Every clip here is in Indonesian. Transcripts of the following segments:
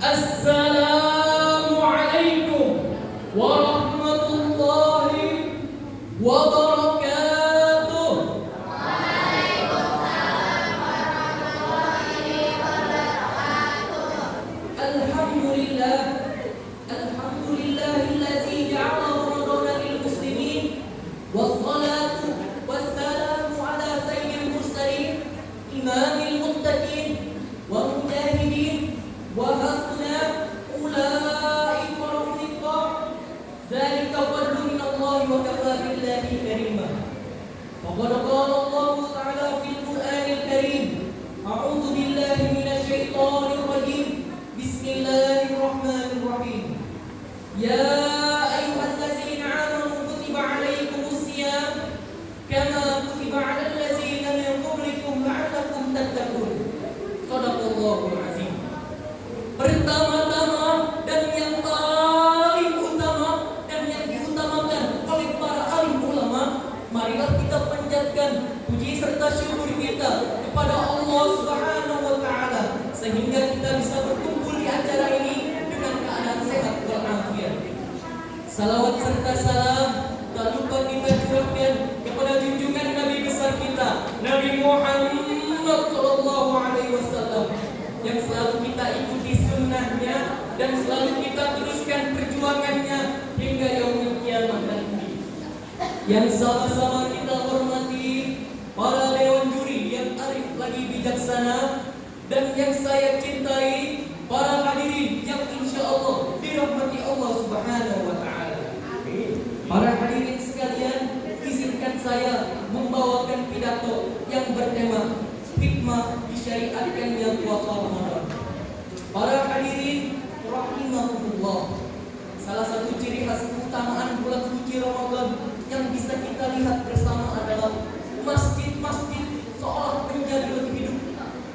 Assalamualaikum warahmatullahi wabarakatuh. Alhamdulillah, alhamdulillahillazi ja'ala Ramadan lil muslimin wassalatu wassalamu ala sayyidil mursalin imamil muttaqin wa mujahidin wa hasuna ulaika rafiqa dzalika fadlu minallahi wa kafa billahi karima. Faqad qala Allah ta'ala fil Qur'anil karim, a'udzu billahi minasy syaithanir rajim. Bismillahirrahmanirrahim. Ya ayyuhallazina amanu kutiba 'alaikumus shiyam kama kutiba 'alal ladzina min qablikum la'allakum tattaqun. Shadaqallahul azim. Pertama-tama dan yang paling utama dan yang diutamakan oleh para alim ulama, marilah kita panjatkan puji serta syukur kita kepada Allah Subhanahu wa taala sehingga kita bisa berkumpul di acara ini dengan keadaan sehat walafiat. Salawat serta salam tak lupa kita curahkan kepada junjungan Nabi besar kita, Nabi Muhammad sallallahu alaihi wasallam, yang selalu kita ikuti sunnahnya dan selalu kita teruskan perjuangannya hingga yaumul kiamat nanti. Yang sama-sama kita hormati para dewan juri yang arif lagi bijaksana, dan yang saya cintai para hadirin yang insyaallah dirahmati Allah Subhanahu wa taala. Para hadirin sekalian, izinkan saya membawakan pidato yang bertema hikmah disyariatkannya puasa Ramadan. Para hadirin rahimahumullah, salah satu ciri khas keutamaan bulan suci Ramadan yang bisa kita lihat bersama adalah masjid-masjid seolah menjadi lebih hidup.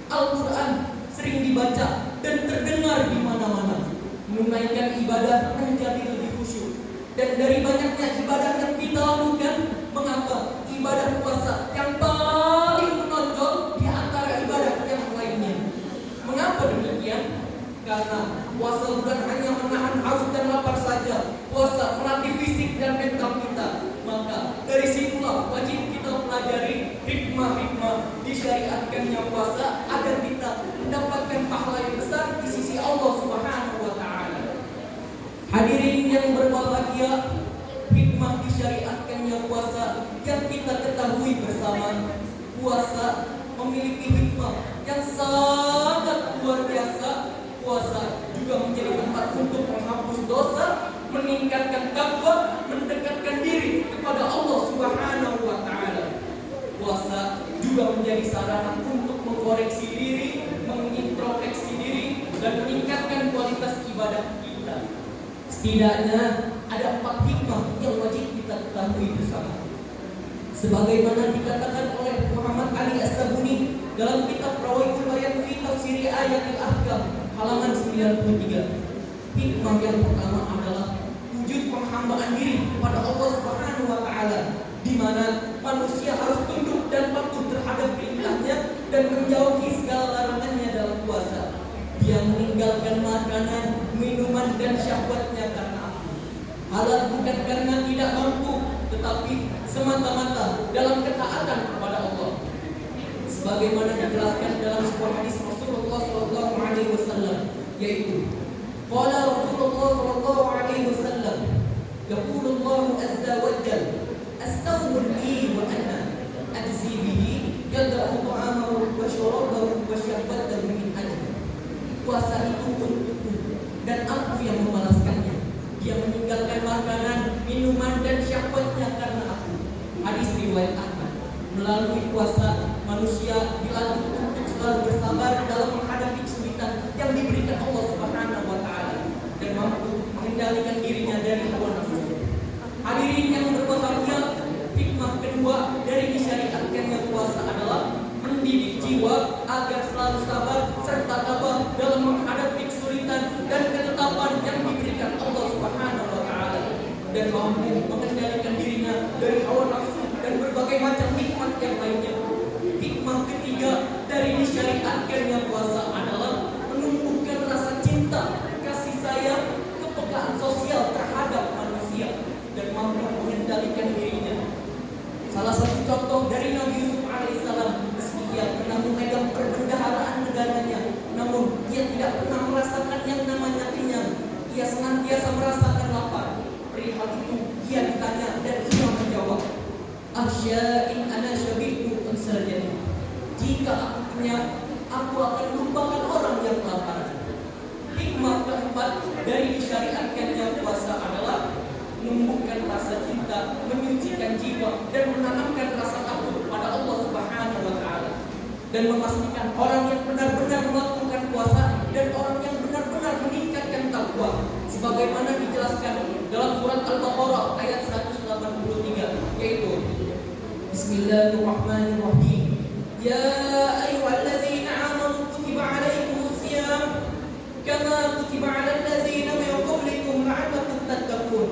Al-Quran sering dibaca dan terdengar di mana-mana. Menunaikan ibadah menjadi lebih khusyuk. Dan dari banyaknya ibadah yang kita lakukan, mengapa ibadah puasa yang paling menonjol di antara ibadah yang lainnya? Mengapa demikian? Karena puasa bukan hanya menahan haus dan lapar saja. Puasa melatih fisik dan mental kita. Maka dari situlah wajib kita pelajari hikmah-hikmah disyariatkannya puasa agar kita mendapatkan pahala yang besar di sisi Allah Subhanahu wa taala. Hadirin yang berbahagia, hikmah disyariatkannya puasa yang kita ketahui bersama, puasa memiliki hikmah yang sangat luar biasa. Puasa juga menjadi tempat untuk menghapus dosa, meningkatkan takwa, mendekatkan diri kepada Allah Subhanahu wa taala. Puasa juga menjadi sarana untuk mengkoreksi diri, mengintrospeksi diri, dan meningkatkan kualitas ibadah kita. Setidaknya ada 4 hikmah yang wajib kita ketahui bersama. Sebagaimana dikatakan oleh Muhammad Ali As-Sabuni dalam kitab Rawaihul Bayan fi Tafsir Ayatil Ahkam halaman 93. Hikmah yang pertama adalah wujud penghambaan diri kepada Allah Subhanahu wa taala, di mana manusia harus tunduk dan patuh terhadap perintahnya dan menjauhi segala larangannya dalam puasa. Dia meninggalkan makanan, minuman dan syahwatnya karena aku. Halal bukan karena tidak mampu, tetapi semata-mata dalam ketaatan kepada Allah. Sebagaimana dijelaskan dalam sebuah hadis Rasulullah sallallahu alaihi wasallam, yaitu qala Rasulullah sallallahu alaihi wasallam, yaqulullahu azza wa jalla, astawmul li wa ana ajzi bihi yad'u ta'amahu wa syarabahu wa syahwatahu min ajli. Puasa itu untukku dan aku yang membalaskannya. Dia meninggalkan makanan, minuman dan syahwatnya karena aku. Hadis riwayat Ahmad. Melalui puasa manusia dilatih untuk selalu bersabar dalam menghadapi kesulitan yang diberikan Allah Subhanahu wa taala dan mampu mengendalikan dirinya dari hawa nafsu. Hadirin yang berbahagia, hikmah kedua dari disyariatkannya puasa adalah mendidik jiwa agar selalu sabar serta tabah dalam menghadapi kesulitan dan ketetapan yang diberikan Allah Subhanahu wa taala dan mampu mengendalikan dirinya dari hawa nafsu dan berbagai macam hikmat yang lainnya. Hikmah ketiga dari disyariatkannya puasa adalah menumbuhkan rasa cinta rasa kasih sayang, kepekaan sosial terhadap manusia, dan mampu mengendalikan dirinya. Salah satu contoh dari Nabi Yusuf alaihissalam, meski ia pernah memegang perbendaharaan negaranya, namun ia tidak pernah merasakan yang namanya kenyang. Ia senantiasa merasakan lapar. Perihal itu ia ditanya dan ia menjawab, "Asya'in ana syabitu unsarjani." Jika aku kenyang, aku akan melupakan orang yang lapar. Hikmah keempat dari disyariatkannya puasa adalah menumbuhkan rasa cinta, menyucikan jiwa, dan menanamkan rasa takut kepada Allah Subhanahu wa Ta'ala, dan memastikan orang yang benar-benar melakukan puasa dan orang yang benar-benar meningkatkan takwa, sebagaimana dijelaskan dalam surat Al-Baqarah ayat 183, yaitu Bismillahirrahmanirrahim. Ya ayyuhallazina amanu kutiba alaikumus syiyam kama kutiba alal ladzina min qablikum la'allakum tattaqun.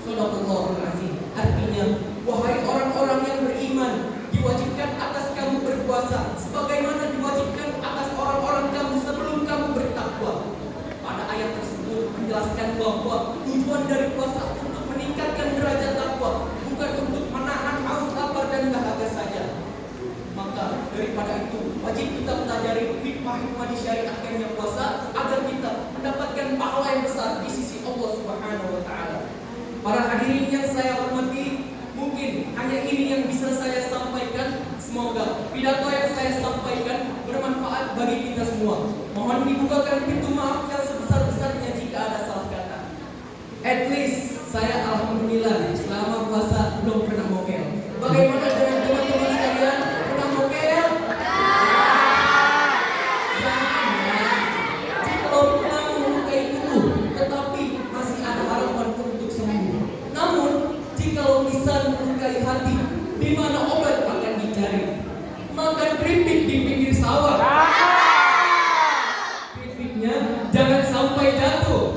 Shadaqallahul azim. Artinya, wahai orang-orang yang beriman, diwajibkan atas kamu berpuasa sebagaimana diwajibkan atas orang-orang kamu sebelum kamu bertakwa. Pada ayat tersebut menjelaskan bahwa tujuan dari puasa untuk meningkatkan derajat takwa, bukan untuk menahan haus, lapar, dan dahaga saja. Maka daripada itu wajib kita pelajari hikmah-hikmah disyariatkannya puasa agar kita mendapatkan pahala yang besar di sisi Allah Subhanahu wa Ta'ala. Para hadirin yang saya hormati, mungkin hanya ini yang bisa saya sampaikan. Semoga pidato yang saya sampaikan bermanfaat bagi kita semua. Mohon dibukakan pintu maaf yang sebesar-besarnya jika ada salah kata. At least saya alhamdulillah selama puasa belum pernah mokel. Bagaimana dengan teman-teman sekalian? Pernah mokel? Jangan. Jikalau pernah melukai tubuh, tetapi masih ada harapan untuk sembuh. Namun, jikalau bisa melukai hati, di mana obat akan dicari? Makan keripik di pinggir sawah. Keripiknya jangan sampai jatuh.